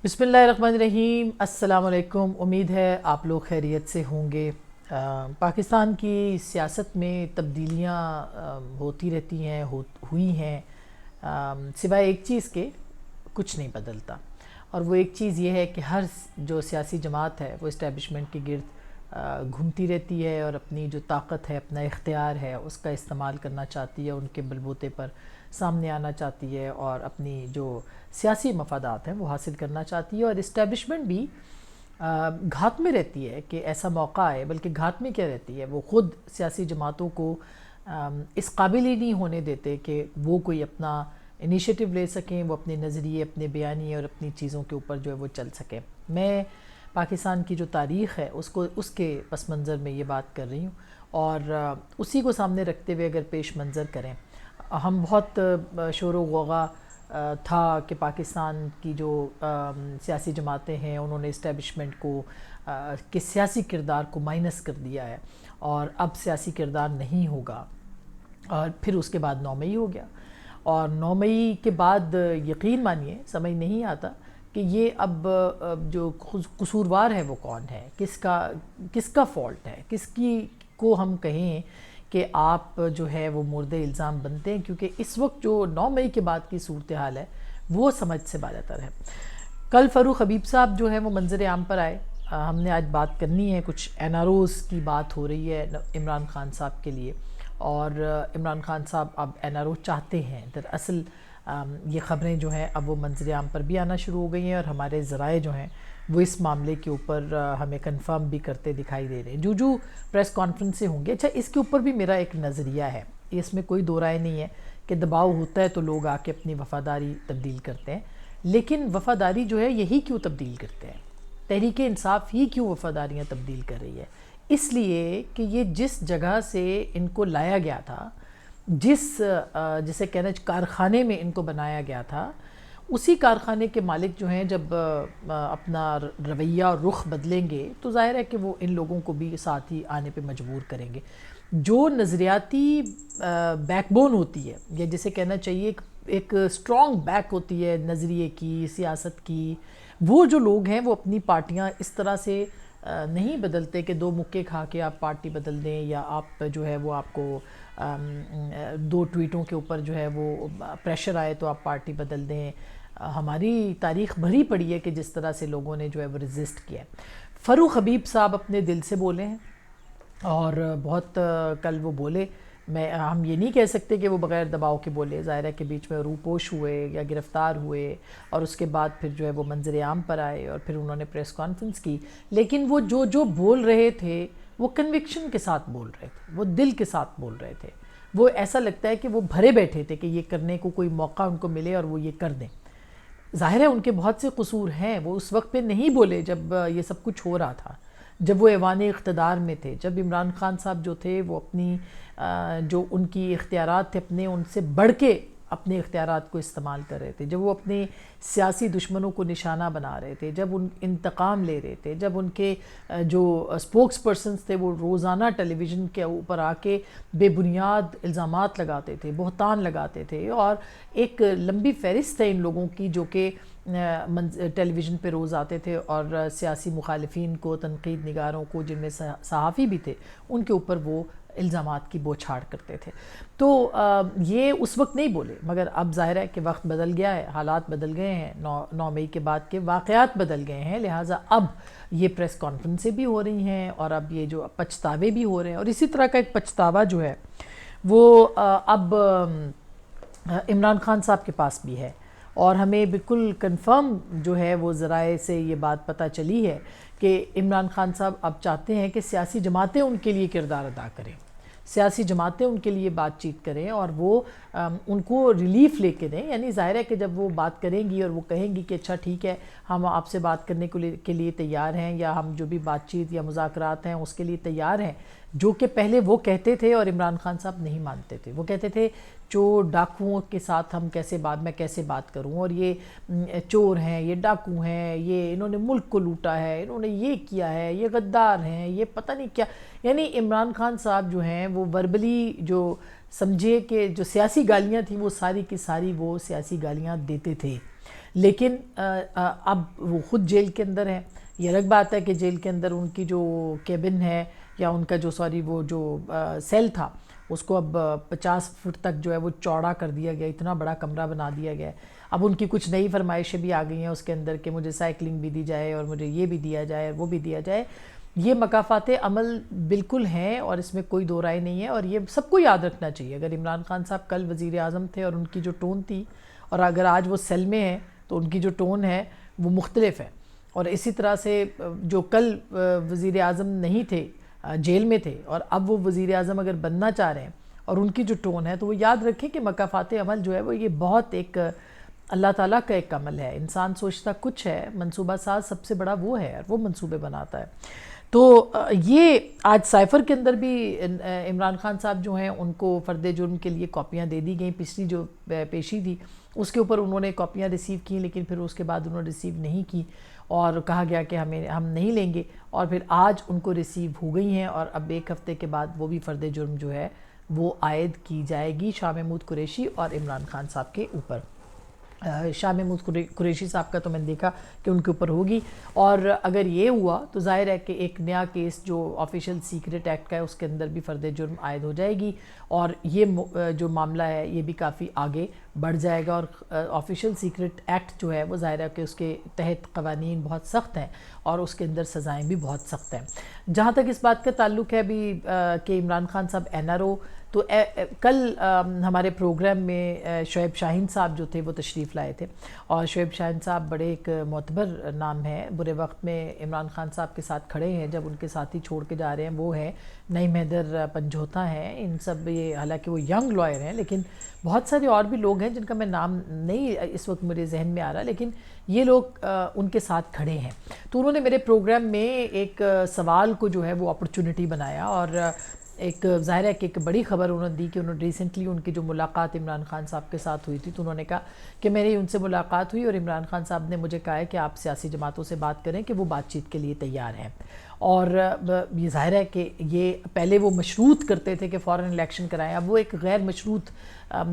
بسم اللہ الرحمن الرحیم۔ السلام علیکم۔ امید ہے آپ لوگ خیریت سے ہوں گے۔ پاکستان کی سیاست میں تبدیلیاں ہوتی رہتی ہیں، ہوئی ہیں، سوائے ایک چیز کے کچھ نہیں بدلتا، اور وہ ایک چیز یہ ہے کہ ہر جو سیاسی جماعت ہے وہ اسٹیبلشمنٹ کے گرد گھومتی رہتی ہے اور اپنی جو طاقت ہے، اپنا اختیار ہے، اس کا استعمال کرنا چاہتی ہے، ان کے بلبوتے پر سامنے آنا چاہتی ہے اور اپنی جو سیاسی مفادات ہیں وہ حاصل کرنا چاہتی ہے۔ اور اسٹیبلشمنٹ بھی گھات میں رہتی ہے کہ ایسا موقع آئے، بلکہ گھات میں کیا رہتی ہے، وہ خود سیاسی جماعتوں کو اس قابل ہی نہیں ہونے دیتے کہ وہ کوئی اپنا انیشیٹو لے سکیں، وہ اپنے نظریے، اپنے بیانیے اور اپنی چیزوں کے اوپر جو ہے وہ چل سکیں۔ میں پاکستان کی جو تاریخ ہے اس کے پس منظر میں یہ بات کر رہی ہوں، اور اسی کو سامنے رکھتے ہوئے اگر پیش منظر کریں، ہم بہت شور و غوغا تھا کہ پاکستان کی جو سیاسی جماعتیں ہیں انہوں نے اسٹیبلشمنٹ کو کہ سیاسی کردار کو مائنس کر دیا ہے اور اب سیاسی کردار نہیں ہوگا، اور پھر اس کے بعد 9 مئی ہو گیا، اور 9 مئی کے بعد یقین مانیے سمجھ نہیں آتا کہ یہ اب جو قصوروار ہے وہ کون ہے، کس کا فالٹ ہے، کس کی کو ہم کہیں کہ آپ جو ہے وہ مورد الزام بنتے ہیں، کیونکہ اس وقت جو 9 مئی کے بعد کی صورتحال ہے وہ سمجھ سے بالاتر ہے۔ کل فاروق حبیب صاحب جو ہے وہ منظر عام پر آئے، ہم نے آج بات کرنی ہے، کچھ این آر اوز کی بات ہو رہی ہے عمران خان صاحب کے لیے، اور عمران خان صاحب اب این آر او چاہتے ہیں۔ دراصل یہ خبریں جو ہیں اب وہ منظر عام پر بھی آنا شروع ہو گئی ہیں، اور ہمارے ذرائع جو ہیں وہ اس معاملے کے اوپر ہمیں کنفرم بھی کرتے دکھائی دے رہے ہیں جو پریس کانفرنس سے ہوں گے۔ اچھا، اس کے اوپر بھی میرا ایک نظریہ ہے، اس میں کوئی دو رائے نہیں ہے کہ دباؤ ہوتا ہے تو لوگ آ کے اپنی وفاداری تبدیل کرتے ہیں، لیکن وفاداری جو ہے یہی کیوں تبدیل کرتے ہیں؟ تحریک انصاف ہی کیوں وفاداریاں تبدیل کر رہی ہے؟ اس لیے کہ یہ جس جگہ سے ان کو لایا گیا تھا، جسے کہنا کارخانے میں ان کو بنایا گیا تھا، اسی کارخانے کے مالک جو ہیں جب اپنا رویہ اور رخ بدلیں گے تو ظاہر ہے کہ وہ ان لوگوں کو بھی ساتھ ہی آنے پہ مجبور کریں گے۔ جو نظریاتی بیک بون ہوتی ہے، یا جسے کہنا چاہیے ایک اسٹرانگ بیک ہوتی ہے نظریے کی، سیاست کی، وہ جو لوگ ہیں وہ اپنی پارٹیاں اس طرح سے نہیں بدلتے کہ دو مکے کھا کے آپ پارٹی بدل دیں، یا آپ جو ہے وہ آپ کو دو ٹویٹوں کے اوپر جو ہے وہ پریشر آئے تو آپ پارٹی بدل دیں۔ ہماری تاریخ بھری پڑی ہے کہ جس طرح سے لوگوں نے جو ہے وہ ریزسٹ کیا ہے۔ فاروق حبیب صاحب اپنے دل سے بولے ہیں، اور بہت کل وہ بولے، ہم یہ نہیں کہہ سکتے کہ وہ بغیر دباؤ کے بولے، ظاہر ہے کہ بیچ میں روپوش ہوئے یا گرفتار ہوئے، اور اس کے بعد پھر جو ہے وہ منظر عام پر آئے اور پھر انہوں نے پریس کانفرنس کی، لیکن وہ جو بول رہے تھے وہ کنوکشن کے ساتھ بول رہے تھے، وہ دل کے ساتھ بول رہے تھے، وہ ایسا لگتا ہے کہ وہ بھرے بیٹھے تھے کہ یہ کرنے کو کوئی موقع ان کو ملے اور وہ یہ کر دیں۔ ظاہر ہے ان کے بہت سے قصور ہیں، وہ اس وقت پہ نہیں بولے جب یہ سب کچھ ہو رہا تھا، جب وہ ایوان اقتدار میں تھے، جب عمران خان صاحب جو تھے وہ اپنی جو ان کی اختیارات تھے اپنے ان سے بڑھ کے اپنے اختیارات کو استعمال کر رہے تھے، جب وہ اپنے سیاسی دشمنوں کو نشانہ بنا رہے تھے، جب ان انتقام لے رہے تھے، جب ان کے جو اسپوکس پرسنز تھے وہ روزانہ ٹیلی ویژن کے اوپر آ کے بے بنیاد الزامات لگاتے تھے، بہتان لگاتے تھے، اور ایک لمبی فہرست ہے ان لوگوں کی جو کہ ٹیلی ویژن پہ روز آتے تھے اور سیاسی مخالفین کو، تنقید نگاروں کو، جن میں صحافی بھی تھے، ان کے اوپر وہ الزامات کی بوچھاڑ کرتے تھے۔ تو یہ اس وقت نہیں بولے، مگر اب ظاہر ہے کہ وقت بدل گیا ہے، حالات بدل گئے ہیں، 9 مئی کے بعد کے واقعات بدل گئے ہیں، لہٰذا اب یہ پریس کانفرنسیں بھی ہو رہی ہیں، اور اب یہ جو پچھتاوے بھی ہو رہے ہیں، اور اسی طرح کا ایک پچھتاوا جو ہے وہ اب عمران خان صاحب کے پاس بھی ہے، اور ہمیں بالکل کنفرم جو ہے وہ ذرائع سے یہ بات پتہ چلی ہے کہ عمران خان صاحب اب چاہتے ہیں کہ سیاسی جماعتیں ان کے لیے کردار ادا کریں، سیاسی جماعتیں ان کے لیے بات چیت کریں، اور وہ ان کو ریلیف لے کے دیں۔ یعنی ظاہر ہے کہ جب وہ بات کریں گی اور وہ کہیں گی کہ اچھا ٹھیک ہے، ہم آپ سے بات کرنے کے لیے تیار ہیں، یا ہم جو بھی بات چیت یا مذاکرات ہیں اس کے لیے تیار ہیں، جو کہ پہلے وہ کہتے تھے اور عمران خان صاحب نہیں مانتے تھے۔ وہ کہتے تھے جو ڈاکوؤں کے ساتھ میں کیسے بات کروں، اور یہ چور ہیں، یہ ڈاکو ہیں، یہ انہوں نے ملک کو لوٹا ہے، انہوں نے یہ کیا ہے، یہ غدار ہیں، یہ پتہ نہیں کیا۔ یعنی عمران خان صاحب جو ہیں وہ وربلی جو سمجھے کہ جو سیاسی گالیاں تھیں وہ ساری کی ساری وہ سیاسی گالیاں دیتے تھے، لیکن اب وہ خود جیل کے اندر ہیں. یہ الگ بات ہے کہ جیل کے اندر ان کی جو کیبن ہے یا ان کا جو وہ جو سیل تھا اس کو اب 50 فٹ تک جو ہے وہ چوڑا کر دیا گیا, اتنا بڑا کمرہ بنا دیا گیا ہے. اب ان کی کچھ نئی فرمائشیں بھی آ گئی ہیں اس کے اندر کہ مجھے سائیکلنگ بھی دی جائے اور مجھے یہ بھی دیا جائے وہ بھی دیا جائے. یہ مکافات عمل بالکل ہیں اور اس میں کوئی دو رائے نہیں ہے, اور یہ سب کو یاد رکھنا چاہیے. اگر عمران خان صاحب کل وزیر اعظم تھے اور ان کی جو ٹون تھی, اور اگر آج وہ سیل میں ہیں تو ان کی جو ٹون ہے وہ مختلف ہے. اور اسی طرح سے جو کل وزیر اعظم نہیں تھے, جیل میں تھے, اور اب وہ وزیر اعظم اگر بننا چاہ رہے ہیں اور ان کی جو ٹون ہے, تو وہ یاد رکھیں کہ مکافات عمل جو ہے وہ یہ بہت ایک اللہ تعالیٰ کا ایک عمل ہے. انسان سوچتا کچھ ہے, منصوبہ ساز سب سے بڑا وہ ہے اور وہ منصوبے بناتا ہے. تو یہ آج سائفر کے اندر بھی عمران خان صاحب جو ہیں ان کو فرد جرم کے لیے کاپیاں دے دی گئیں. پچھلی جو پیشی تھی اس کے اوپر انہوں نے کاپیاں ریسیو کی, لیکن پھر اس کے بعد انہوں نے ریسیو نہیں کی اور کہا گیا کہ ہم نہیں لیں گے, اور پھر آج ان کو ریسیو ہو گئی ہیں, اور اب ایک ہفتے کے بعد وہ بھی فرد جرم جو ہے وہ عائد کی جائے گی شاہ محمود قریشی اور عمران خان صاحب کے اوپر. شاہ محمود قریشی صاحب کا تو میں نے دیکھا کہ ان کے اوپر ہوگی, اور اگر یہ ہوا تو ظاہر ہے کہ ایک نیا کیس جو آفیشیل سیکرٹ ایکٹ کا ہے اس کے اندر بھی فرد جرم عائد ہو جائے گی, اور یہ جو معاملہ ہے یہ بھی کافی آگے بڑھ جائے گا. اور آفیشیل سیکرٹ ایکٹ جو ہے وہ ظاہر ہے کہ اس کے تحت قوانین بہت سخت ہیں اور اس کے اندر سزائیں بھی بہت سخت ہیں. جہاں تک اس بات کا تعلق ہے بھی کہ عمران خان صاحب NRO, تو کل ہمارے پروگرام میں شعیب شاہین صاحب جو تھے وہ تشریف لائے تھے, اور شعیب شاہین صاحب بڑے ایک معتبر نام ہے, برے وقت میں عمران خان صاحب کے ساتھ کھڑے ہیں, جب ان کے ساتھی چھوڑ کے جا رہے ہیں وہ ہیں نعیم حیدر پنجھوتا ہیں. ان سب یہ حالانکہ وہ ینگ لائر ہیں, لیکن بہت سارے اور بھی لوگ ہیں جن کا میں نام نہیں اس وقت میرے ذہن میں آ رہا, لیکن یہ لوگ ان کے ساتھ کھڑے ہیں. تو انہوں نے میرے پروگرام میں ایک سوال کو جو ہے وہ اپرچونٹی بنایا, اور ایک ظاہر ہے کہ ایک بڑی خبر انہوں نے دی کہ انہوں نے ریسنٹلی ان کی جو ملاقات عمران خان صاحب کے ساتھ ہوئی تھی, تو انہوں نے کہا کہ میری ان سے ملاقات ہوئی اور عمران خان صاحب نے مجھے کہا ہے کہ آپ سیاسی جماعتوں سے بات کریں کہ وہ بات چیت کے لیے تیار ہیں. اور یہ ظاہر ہے کہ یہ پہلے وہ مشروط کرتے تھے کہ فوراً الیکشن کرائیں, اب وہ ایک غیر مشروط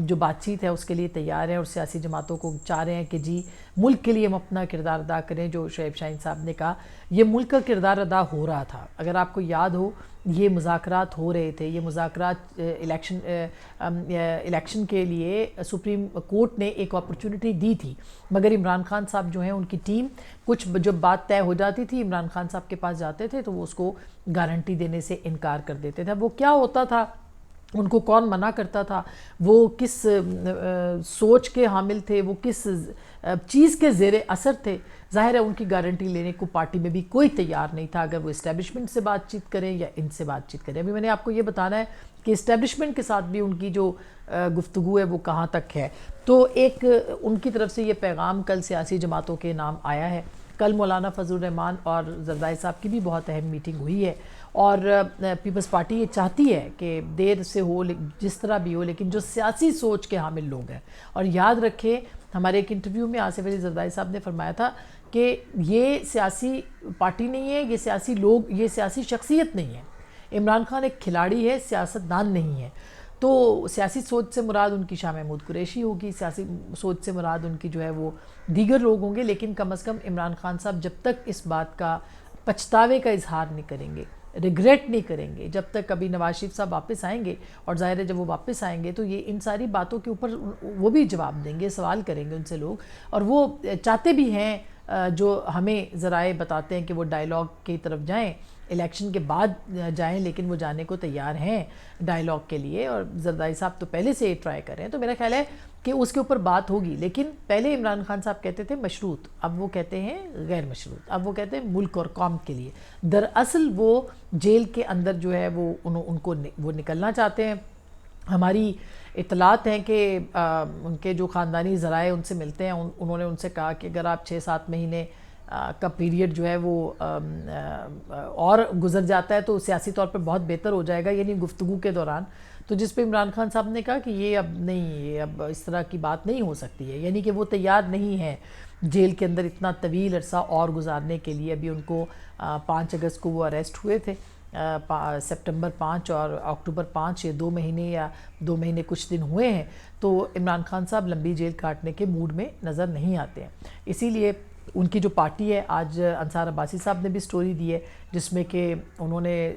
جو بات چیت ہے اس کے لیے تیار ہیں, اور سیاسی جماعتوں کو چاہ رہے ہیں کہ جی ملک کے لیے ہم اپنا کردار ادا کریں. جو شعیب شاہین صاحب نے کہا یہ ملک کا کردار ادا ہو رہا تھا, اگر آپ کو یاد ہو یہ مذاکرات ہو رہے تھے, یہ مذاکرات الیکشن کے لیے سپریم کورٹ نے ایک اپرچونٹی دی تھی, مگر عمران خان صاحب جو ہیں ان کی ٹیم کچھ جب بات طے ہو جاتی تھی عمران خان صاحب کے پاس جاتے تھے تو وہ اس کو گارنٹی دینے سے انکار کر دیتے تھے. وہ کیا ہوتا تھا, ان کو کون منع کرتا تھا, وہ کس سوچ کے حامل تھے, وہ کس چیز کے زیر اثر تھے, ظاہر ہے ان کی گارنٹی لینے کو پارٹی میں بھی کوئی تیار نہیں تھا, اگر وہ اسٹیبلشمنٹ سے بات چیت کریں یا ان سے بات چیت کریں. ابھی میں نے آپ کو یہ بتانا ہے کہ اسٹیبلشمنٹ کے ساتھ بھی ان کی جو گفتگو ہے وہ کہاں تک ہے. تو ایک ان کی طرف سے یہ پیغام کل سیاسی جماعتوں کے نام آیا ہے. کل مولانا فضل الرحمان اور زرداری صاحب کی بھی بہت اہم میٹنگ ہوئی ہے, اور پیپلز پارٹی یہ چاہتی ہے کہ دیر سے ہو جس طرح بھی ہو, لیکن جو سیاسی سوچ کے حامل لوگ ہیں, اور یاد رکھیں ہمارے ایک انٹرویو میں آصف علی زرداری صاحب نے فرمایا تھا کہ یہ سیاسی پارٹی نہیں ہے, یہ سیاسی لوگ, یہ سیاسی شخصیت نہیں ہے. عمران خان ایک کھلاڑی ہے, سیاستدان نہیں ہے. تو سیاسی سوچ سے مراد ان کی شاہ محمود قریشی ہوگی, سیاسی سوچ سے مراد ان کی جو ہے وہ دیگر لوگ ہوں گے, لیکن کم از کم عمران خان صاحب جب تک اس بات کا پچھتاوے کا اظہار نہیں کریں گے, ریگریٹ نہیں کریں گے, جب تک کبھی نواز شریف صاحب واپس آئیں گے, اور ظاہر ہے جب وہ واپس آئیں گے تو یہ ان ساری باتوں کے اوپر وہ بھی جواب دیں گے, سوال کریں گے ان سے لوگ, اور وہ چاہتے بھی ہیں جو ہمیں ذرائع بتاتے ہیں کہ وہ ڈائیلاگ کی طرف جائیں, الیکشن کے بعد جائیں, لیکن وہ جانے کو تیار ہیں ڈائیلاگ کے لیے, اور زرداری صاحب تو پہلے سے ٹرائی کر رہے ہیں. تو میرا خیال ہے کہ اس کے اوپر بات ہوگی, لیکن پہلے عمران خان صاحب کہتے تھے مشروط, اب وہ کہتے ہیں غیر مشروط, اب وہ کہتے ہیں ملک اور قوم کے لیے. دراصل وہ جیل کے اندر جو ہے وہ ان کو وہ نکلنا چاہتے ہیں. ہماری اطلاعات ہیں کہ ان کے جو خاندانی ذرائع ان سے ملتے ہیں, انہوں نے ان سے کہا کہ اگر آپ 6-7 مہینے کا پیریڈ جو ہے وہ اور گزر جاتا ہے تو سیاسی طور پر بہت بہتر ہو جائے گا, یعنی گفتگو کے دوران. تو جس پہ عمران خان صاحب نے کہا کہ یہ اب نہیں, یہ اب اس طرح کی بات نہیں ہو سکتی ہے, یعنی کہ وہ تیار نہیں ہے جیل کے اندر اتنا طویل عرصہ اور گزارنے کے لیے. ابھی ان کو 5 اگست کو وہ اریسٹ ہوئے تھے, سپٹمبر 5 اور اکتوبر 5 یہ 2 مہینے یا 2 مہینے کچھ دن ہوئے ہیں، تو عمران خان صاحب لمبی جیل کاٹنے کے موڈ میں نظر نہیں آتے ہیں. اسی لیے ان کی جو پارٹی ہے، آج انصار عباسی صاحب نے بھی سٹوری دی ہے جس میں کہ انہوں نے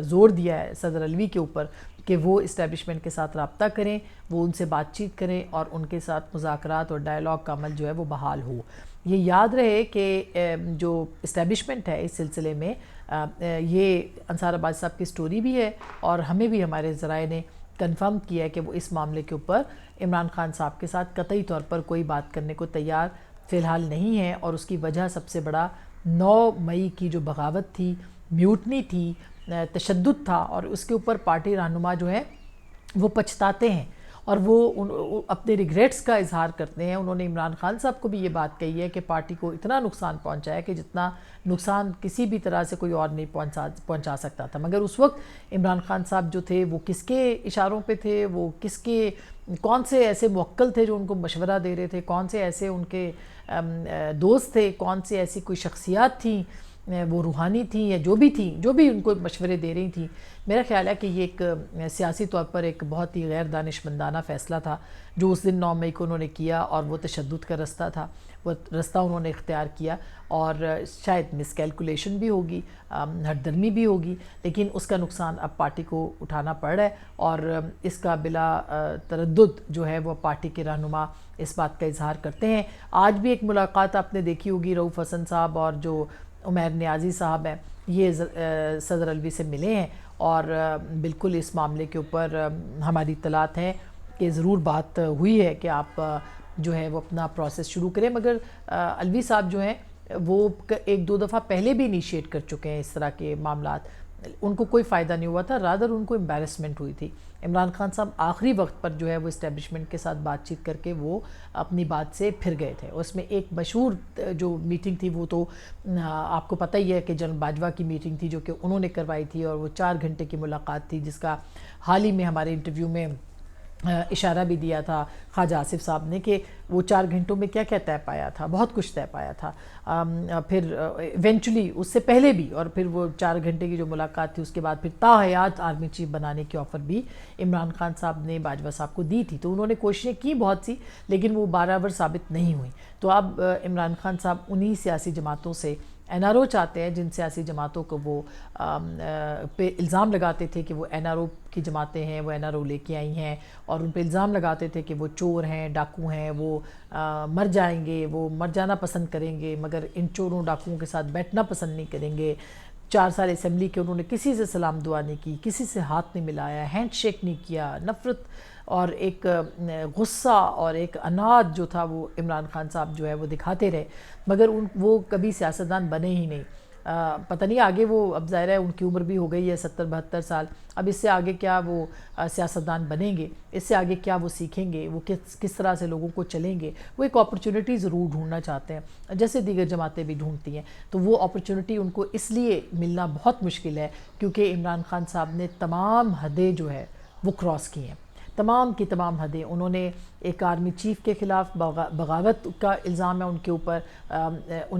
زور دیا ہے صدر علوی کے اوپر کہ وہ اسٹیبلشمنٹ کے ساتھ رابطہ کریں، وہ ان سے بات چیت کریں اور ان کے ساتھ مذاکرات اور ڈائیلاگ کا عمل جو ہے وہ بحال ہو. یہ یاد رہے کہ جو اسٹیبلشمنٹ ہے اس سلسلے میں، یہ انصار عباسی صاحب کی سٹوری بھی ہے اور ہمیں بھی ہمارے ذرائع نے کنفرم کیا ہے کہ وہ اس معاملے کے اوپر عمران خان صاحب کے ساتھ قطعی طور پر کوئی بات کرنے کو تیار فی الحال نہیں ہے. اور اس کی وجہ سب سے بڑا 9 مئی کی جو بغاوت تھی، میوٹنی تھی، تشدد تھا، اور اس کے اوپر پارٹی رہنما جو ہیں وہ پچھتاتے ہیں اور وہ اپنے ریگریٹس کا اظہار کرتے ہیں. انہوں نے عمران خان صاحب کو بھی یہ بات کہی ہے کہ پارٹی کو اتنا نقصان پہنچا ہے کہ جتنا نقصان کسی بھی طرح سے کوئی اور نہیں پہنچا سکتا تھا. مگر اس وقت عمران خان صاحب جو تھے وہ کس کے اشاروں پہ تھے، وہ کون سے ایسے موکل تھے جو ان کو مشورہ دے رہے تھے، کون سے ایسے ان کے دوست تھے، کون سی ایسی کوئی شخصیات تھیں، وہ روحانی تھیں یا جو بھی ان کو مشورے دے رہی تھیں. میرا خیال ہے کہ یہ ایک سیاسی طور پر ایک بہت ہی غیر دانشمندانہ فیصلہ تھا جو اس دن 9 مئی کو انہوں نے کیا، اور وہ تشدد کا رستہ تھا، وہ رستہ انہوں نے اختیار کیا. اور شاید مس کیلکولیشن بھی ہوگی، ہٹ درمی بھی ہوگی، لیکن اس کا نقصان اب پارٹی کو اٹھانا پڑ رہا ہے. اور اس کا بلا تردد جو ہے وہ پارٹی کے رہنما اس بات کا اظہار کرتے ہیں. آج بھی ایک ملاقات آپ نے دیکھی ہوگی، رؤف حسن صاحب اور جو عمیر نیازی صاحب ہیں یہ صدر علوی سے ملے ہیں اور بالکل اس معاملے کے اوپر ہماری اطلاعات ہیں کہ ضرور بات ہوئی ہے کہ آپ جو ہے وہ اپنا پروسیس شروع کریں. مگر علوی صاحب جو ہیں وہ 1-2 دفعہ پہلے بھی انیشیٹ کر چکے ہیں اس طرح کے معاملات، ان کو کوئی فائدہ نہیں ہوا تھا، رادر ان کو امبیرسمنٹ ہوئی تھی. عمران خان صاحب آخری وقت پر جو ہے وہ اسٹیبلشمنٹ کے ساتھ بات چیت کر کے وہ اپنی بات سے پھر گئے تھے. اس میں ایک مشہور جو میٹنگ تھی وہ تو آپ کو پتہ ہی ہے کہ جنرل باجوہ کی میٹنگ تھی جو کہ انہوں نے کروائی تھی، اور وہ 4 گھنٹے کی ملاقات تھی جس کا حال ہی میں ہمارے انٹرویو میں اشارہ بھی دیا تھا خواجہ آصف صاحب نے کہ وہ 4 گھنٹوں میں کیا طے پایا تھا، بہت کچھ طے پایا تھا. پھر ایونچولی اس سے پہلے بھی، اور پھر وہ 4 گھنٹے کی جو ملاقات تھی اس کے بعد پھر تاحیات آرمی چیف بنانے کی آفر بھی عمران خان صاحب نے باجوہ صاحب کو دی تھی. تو انہوں نے کوششیں کی بہت سی، لیکن وہ بارآور ثابت نہیں ہوئیں. تو اب عمران خان صاحب انہی سیاسی جماعتوں سے NRO چاہتے ہیں جن سیاسی جماعتوں کو وہ پہ الزام لگاتے تھے کہ وہ NRO کی جماعتیں ہیں، وہ NRO لے کے آئی ہیں، اور ان پہ الزام لگاتے تھے کہ وہ چور ہیں، ڈاکو ہیں، وہ مر جائیں گے، وہ مر جانا پسند کریں گے مگر ان چوروں ڈاکوؤں کے ساتھ بیٹھنا پسند نہیں کریں گے. 4 سال اسمبلی کے انہوں نے کسی سے سلام دعا نہیں کی، کسی سے ہاتھ نہیں ملایا، ہینڈ شیک نہیں کیا. نفرت اور ایک غصہ اور ایک عناد جو تھا وہ عمران خان صاحب جو ہے وہ دکھاتے رہے، مگر وہ کبھی سیاستدان بنے ہی نہیں. پتہ نہیں آگے وہ، اب ظاہر ہے ان کی عمر بھی ہو گئی ہے 70-72 سال، اب اس سے آگے کیا وہ سیاستدان بنیں گے، اس سے آگے کیا وہ سیکھیں گے، وہ کس طرح سے لوگوں کو چلیں گے. وہ ایک اپرچونٹی ضرور ڈھونڈنا چاہتے ہیں جیسے دیگر جماعتیں بھی ڈھونڈتی ہیں. تو وہ اپرچونٹی ان کو اس لیے ملنا بہت مشکل ہے کیونکہ عمران خان صاحب نے تمام حدیں جو ہے وہ کراس کی ہیں، تمام کی تمام حدیں. انہوں نے ایک آرمی چیف کے خلاف بغاوت کا الزام ہے ان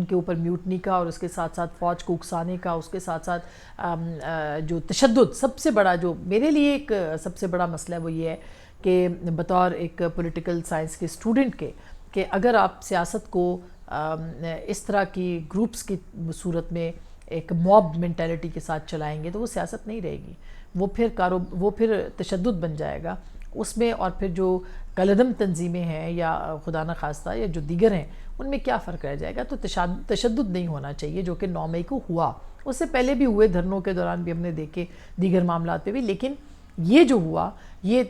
کے اوپر میوٹنی کا، اور اس کے ساتھ ساتھ فوج کو اکسانے کا، اس کے ساتھ ساتھ جو تشدد، سب سے بڑا جو میرے لیے ایک سب سے بڑا مسئلہ ہے وہ یہ ہے کہ بطور ایک پولیٹیکل سائنس کے اسٹوڈنٹ کے، کہ اگر آپ سیاست کو اس طرح کی گروپس کی صورت میں ایک موب مینٹیلٹی کے ساتھ چلائیں گے تو وہ سیاست نہیں رہے گی، وہ پھر تشدد بن جائے گا اس میں. اور پھر جو کالعدم تنظیمیں ہیں یا خدا نہ خواستہ یا جو دیگر ہیں ان میں کیا فرق رہ جائے گا. تو تشدد نہیں ہونا چاہیے جو کہ 9 مئی کو ہوا، اس سے پہلے بھی ہوئے، دھرنوں کے دوران بھی ہم نے دیکھے، دیگر معاملات پہ بھی. لیکن یہ جو ہوا یہ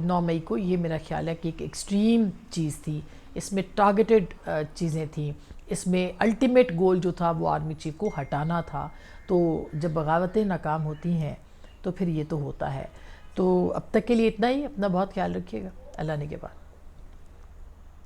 9 مئی کو، یہ میرا خیال ہے کہ ایک ایکسٹریم چیز تھی، اس میں ٹارگیٹڈ چیزیں تھیں، اس میں الٹیمیٹ گول جو تھا وہ آرمی چیف کو ہٹانا تھا. تو جب بغاوتیں ناکام ہوتی ہیں تو پھر یہ تو ہوتا ہے. تو اب تک کے لیے اتنا ہی. اپنا بہت خیال رکھیے گا. اللہ نگہبان.